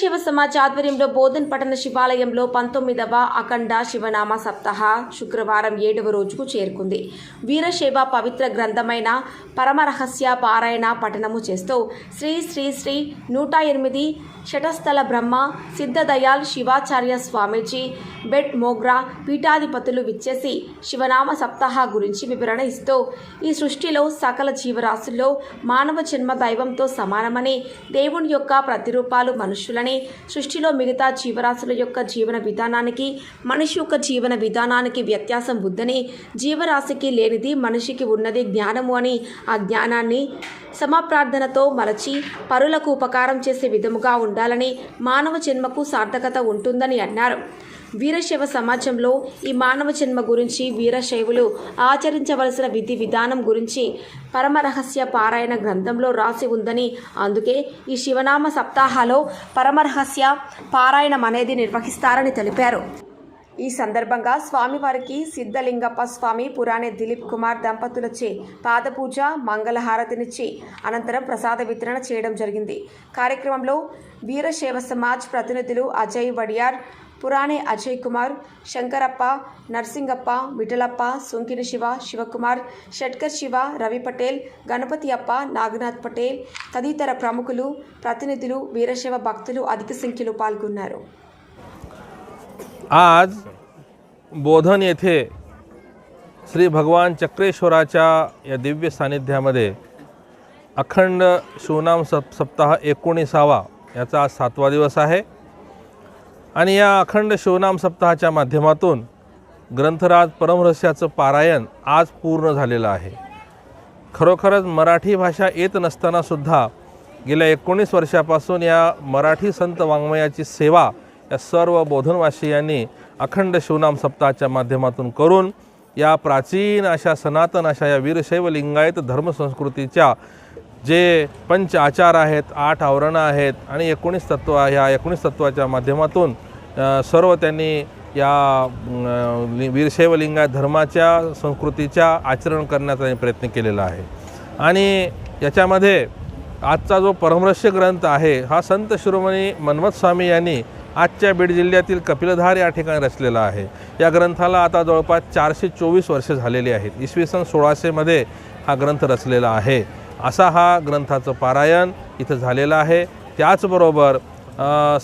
వీరశైవ సమాజ్ ఆధ్వర్యంలో బోధన్ పట్టణ శివాలయంలో 19వ అఖండ శివనామ సప్తాహ శుక్రవారం 7వ రోజుకు చేరుకుంది. వీరశైవ పవిత్ర గ్రంథమైన పరమరహస్య పారాయణ పఠనము చేస్తూ శ్రీ శ్రీ శ్రీ 108 శటస్థల బ్రహ్మ సిద్ధదయాల్ శివాచార్య స్వామీజీ బెట్ మోగ్రా పీఠాధిపతులు విచ్చేసి శివనామ సప్తాహ గురించి వివరణ ఇస్తూ ఈ సృష్టిలో సకల జీవరాశుల్లో మానవ జన్మ దైవంతో సమానమని, దేవుని యొక్క ప్రతిరూపాలు మనుషులని, సృష్టిలో మిగతా జీవరాశుల యొక్క జీవన విధానానికి మనిషి యొక్క జీవన విధానానికి వ్యత్యాసం ఉందని, జీవరాశికి లేనిది మనిషికి ఉన్నది జ్ఞానము అని, ఆ జ్ఞానాన్ని సమప్రార్థనతో మలచి పరులకు ఉపకారం చేసే విధముగా ఉండాలని, మానవ జన్మకు సార్థకత ఉంటుందని అన్నారు. వీరశైవ సమాజంలో ఈ మానవ జన్మ గురించి, వీరశైవులు ఆచరించవలసిన విధి విధానం గురించి పరమరహస్య పారాయణ గ్రంథంలో రాసి ఉందని, అందుకే ఈ శివనామ సప్తాహలో పరమరహస్య పారాయణం అనేది నిర్వహిస్తారని తెలిపారు. ఈ సందర్భంగా స్వామివారికి సిద్ధలింగప్ప స్వామి పురాణే దిలీప్ కుమార్ దంపతులచే పాదపూజ, మంగళహారతినిచ్చి అనంతరం ప్రసాద వితరణ చేయడం జరిగింది. కార్యక్రమంలో వీరశైవ సమాజ్ ప్రతినిధులు అజయ్ వడియార్, పురాణే అజయ్ కుమార్, శంకరప్ప, నర్సింగప్ప, విఠలప్ప, సుంకిని శివ, శివకుమార్, షట్కర్ శివ, రవి పటేల్, గణపతి అప్ప, నాగనాథ్ పటేల్ తదితర ప్రముఖులు, ప్రతినిధులు, వీరశైవ భక్తులు అధిక సంఖ్యలో పాల్గొన్నారు. आज बोधन येथे श्री भगवान चक्रेश्वराच्या या दिव्य सानिध्यामध्ये अखंड शिवनाम सप्ताह 19वा याचा आज 7वा दिवस आहे आणि या अखंड शिवनाम सप्ताहाच्या माध्यमातून ग्रंथराज परमरहस्याचं पारायण आज पूर्ण झालेलं आहे. खरोखरच मराठी भाषा येत नसतानासुद्धा गेल्या 19 वर्षापासून या मराठी संत वाङ्मयाची सेवा या सर्व बोधनवासियांनी अखंड शिवनाम सप्ताहाच्या माध्यमातून करून या प्राचीन अशा सनातन अशा या वीरशैव लिंगायत धर्मसंस्कृतीच्या जे पंच आचार आहेत, 8 आवरणं आहेत आणि 19 तत्व, ह्या 19 तत्वाच्या माध्यमातून सर्व त्यांनी या वीरशैव लिंगायत धर्माच्या संस्कृतीच्या आचरण करण्याचा प्रयत्न केलेला आहे. आणि याच्यामध्ये आजचा जो परमरहस्य ग्रंथ आहे हा संत शिरोमणी मन्मथ स्वामी यांनी आजच्या बीड जिल्ह्यातील कपिलधार या ठिकाणी रचलेला आहे. या ग्रंथाला आता जवळपास 424 वर्षे झालेली आहेत. इसवी सन 1600 मध्ये हा ग्रंथ रचलेला आहे. असा हा ग्रंथाचं पारायण इथं झालेलं आहे. त्याचबरोबर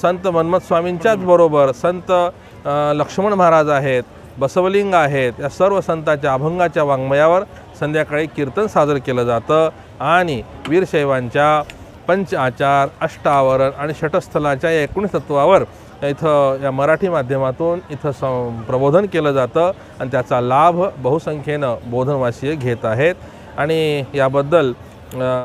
संत मन्मथ स्वामींच्याच बरोबर संत लक्ष्मण महाराज आहेत, बसवलिंग आहेत, या सर्व संतांच्या अभंगाच्या वाङ्मयावर संध्याकाळी कीर्तन सादर केलं जातं आणि वीरशैवांच्या पंच आचार, अष्टावरण आणि षटस्थलाच्या या 19 तत्वावर इथं या मराठी माध्यमातून इथं प्रबोधन केलं जातं आणि त्याचा लाभ बहुसंख्येनं बोधनवासीय घेत आहेत. आणि याबद्दल